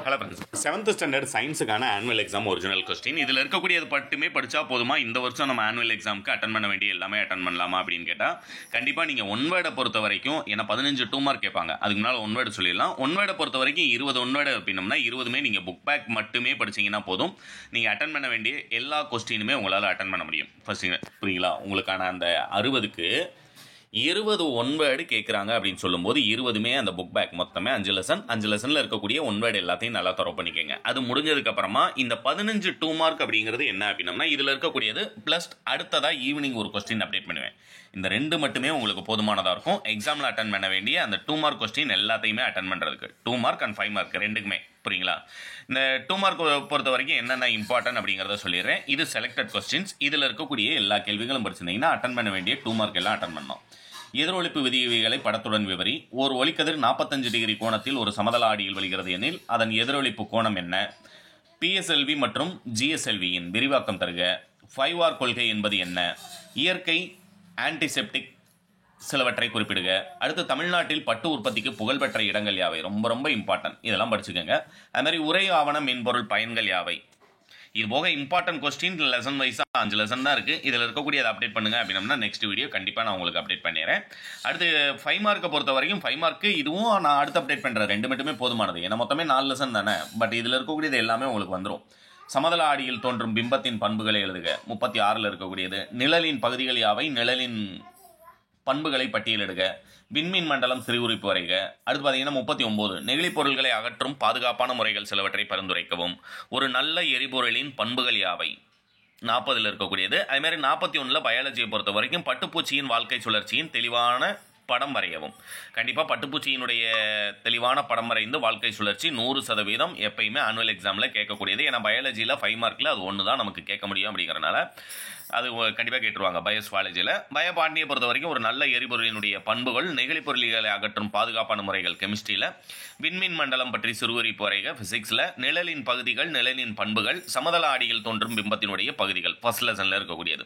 Hello friends, 7th standard சயின்ஸுக்கான annual exam original question. இதில் இருக்கக்கூடியது மட்டுமே படித்தா போதுமா? இந்த வருஷம் நம்ம ஆனுவல் எக்ஸாமுக்கு அட்டன் பண்ண வேண்டிய எல்லாமே அட்டன் பண்ணலாமா அப்படின்னு கேட்டால், கண்டிப்பாக நீங்கள் ஒன் வேர்டை பொறுத்த வரைக்கும், ஏன்னா 15 2 மார்க் கேட்பாங்க, அதுக்கு முன்னால் ஒன் வேர்டு சொல்லிடலாம். ஒன் வேர்டை பொறுத்த வரைக்கும் 20 ஒன் வேர்டு அப்படின்னோம்னா 20மே நீங்கள் புக் பேக் மட்டுமே படிச்சிங்கன்னா போதும். நீங்கள் அட்டன் பண்ண வேண்டிய எல்லா கொஸ்டினுமே உங்களால் அட்டன் பண்ண முடியும். ஃபர்ஸ்ட் புரியுங்களா? உங்களுக்கான அந்த 60க்கு 20 ஒன் வேர்டு கேட்குறாங்க அப்படின்னு சொல்லும்போது 20மே அந்த புக் பேக் மொத்தமே 5 லெசனில் இருக்கக்கூடிய ஒன் வேர்டு எல்லாத்தையும் நல்லா தரவு பண்ணிக்கோங்க. அது முடிஞ்சதுக்கப்புறமா இந்த 15 2 மார்க் அப்படிங்கிறது என்ன அப்படின்னம்னா, இதில் இருக்கக்கூடியது ப்ளஸ் அடுத்ததாக ஈவினிங் ஒரு கொஸ்டின் அப்டேட் பண்ணுவேன். இந்த 2 மட்டுமே உங்களுக்கு போதுமானதாக இருக்கும். எக்ஸாமில் அட்டன் பண்ண வேண்டிய அந்த 2 மார்க் கொஸ்டின் எல்லாத்தையுமே அட்டன் பண்ணுறதுக்கு 2 மார்க் அண்ட் 5 மார்க் ரெண்டுக்குமே. புரியுங்களா? இந்த 2 மார்க் பொறுத்த வரைக்கும் என்னென்ன இம்பார்ட்டன்ட் அப்படிங்கிறத சொல்லிடுறேன். இது செலக்டட் கொஸ்டின்ஸ். இதில் இருக்கக்கூடிய எல்லா கேள்விகளும் படிச்சிருந்தீங்கன்னா அட்டன் பண்ண வேண்டிய 2 மார்க் எல்லாம் அட்டன் பண்ணோம். எதிரொலிப்பு விதிகளை படத்துடன் விவரி. ஒரு ஒளிக்கதிர் 45 டிகிரி கோணத்தில் ஒரு சமதள ஆடியில் வருகிறது எனில் அதன் எதிரொலிப்பு கோணம் என்ன? PSLV மற்றும் GSLVயின் விரிவாக்கம் தருக. 5R கொள்கை என்பது என்ன? இயற்கை ஆன்டிசெப்டிக் சிலவற்றை குறிப்பிடுக. அடுத்து, தமிழ்நாட்டில் பட்டு உற்பத்திக்கு புகழ்பெற்ற இடங்கள் யாவை? ரொம்ப ரொம்ப இம்பார்ட்டன்ட், இதெல்லாம் படிச்சுக்கோங்க. அது மாதிரி உரை ஆவண மென்பொருள் பயன்கள் யாவை? இது போக இம்பார்ட்டன்ட் கொஸ்டின் லெசன் வைஸாக 5 லெசன் தான் இருக்குது. இதில் இருக்கக்கூடிய அதை அப்டேட் பண்ணுங்க அப்படின்னா நெக்ஸ்ட் வீடியோ கண்டிப்பாக நான் உங்களுக்கு அப்டேட் பண்ணிடுறேன். அடுத்து 5 மார்க்கை பொறுத்த வரைக்கும் 5 மார்க்கு இதுவும் நான் அடுத்து அப்டேட் பண்ணுறேன். 2 மட்டுமே போதுமானது. ஏன்னா மொத்தமே 4 லெசன் தானே. பட் இதில் இருக்கக்கூடியது எல்லாமே உங்களுக்கு வந்துடும். சமதள ஆடியில் தோன்றும் பிம்பத்தின் பண்புகளை எழுதுக. 36ல் இருக்கக்கூடியது. நிழலின் பகுதிகள் யாவை? நிழலின் பண்புகளை பட்டியலிடுக. விண்மீன் மண்டலம் சிறுகுறிப்பு வரைக. அடுத்து பார்த்தீங்கன்னா 39 நெகிழி பொருட்களை அகற்றும் பாதுகாப்பான முறைகள் சிலவற்றை பரிந்துரைக்கவும். ஒரு நல்ல எரிபொருளின் பண்புகள் யாவை? 40ல் இருக்கக்கூடியது. அதுமாதிரி 41ல் பயாலஜியை பொறுத்த வரைக்கும் பட்டுப்பூச்சியின் வாழ்க்கை சுழற்சியின் தெளிவான படம் வரையவும். கண்டிப்பாக பட்டுப்பூச்சியினுடைய தெளிவான படம் வரைந்து வாழ்க்கை சுழற்சி 100% எப்பயுமே ஆனுவல் எக்ஸாமில் கேட்கக்கூடியது. ஏன்னா பயாலஜியில் 5 மார்க்கில் அது ஒன்று தான் நமக்கு கேட்க முடியும். அப்படிங்கிறனால அது கண்டிப்பாக கேட்டுருவாங்க. பயோஸ்வாலஜியில். பயோபாட்னியை பொறுத்த வரைக்கும் ஒரு நல்ல எரிபொருளினுடைய பண்புகள், நெகிழி பொருள்களை அகற்றும் பாதுகாப்பான முறைகள் கெமிஸ்ட்ரியில், விண்மீன் மண்டலம் பற்றி சிறுகுறிப்பு வரைக ஃபிசிக்ஸில், நிழலின் பகுதிகள், நிழலின் பண்புகள், சமதள ஆடியில் தோன்றும் பிம்பத்தினுடைய பகுதிகள் ஃபர்ஸ்ட் லெசனில் இருக்கக்கூடியது.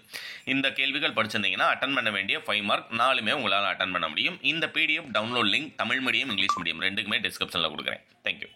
இந்த கேள்விகள் படிச்சிருந்தீங்கன்னா அட்டன் பண்ண வேண்டிய 5 மார்க் 4மே உங்களால் அட்டன் பண்ண முடியும். இந்த PDF download link Tamil medium English medium ரெண்டுக்குமே டிஸ்கிரிப்ஷனில் கொடுக்குறேன். தேங்க்யூ.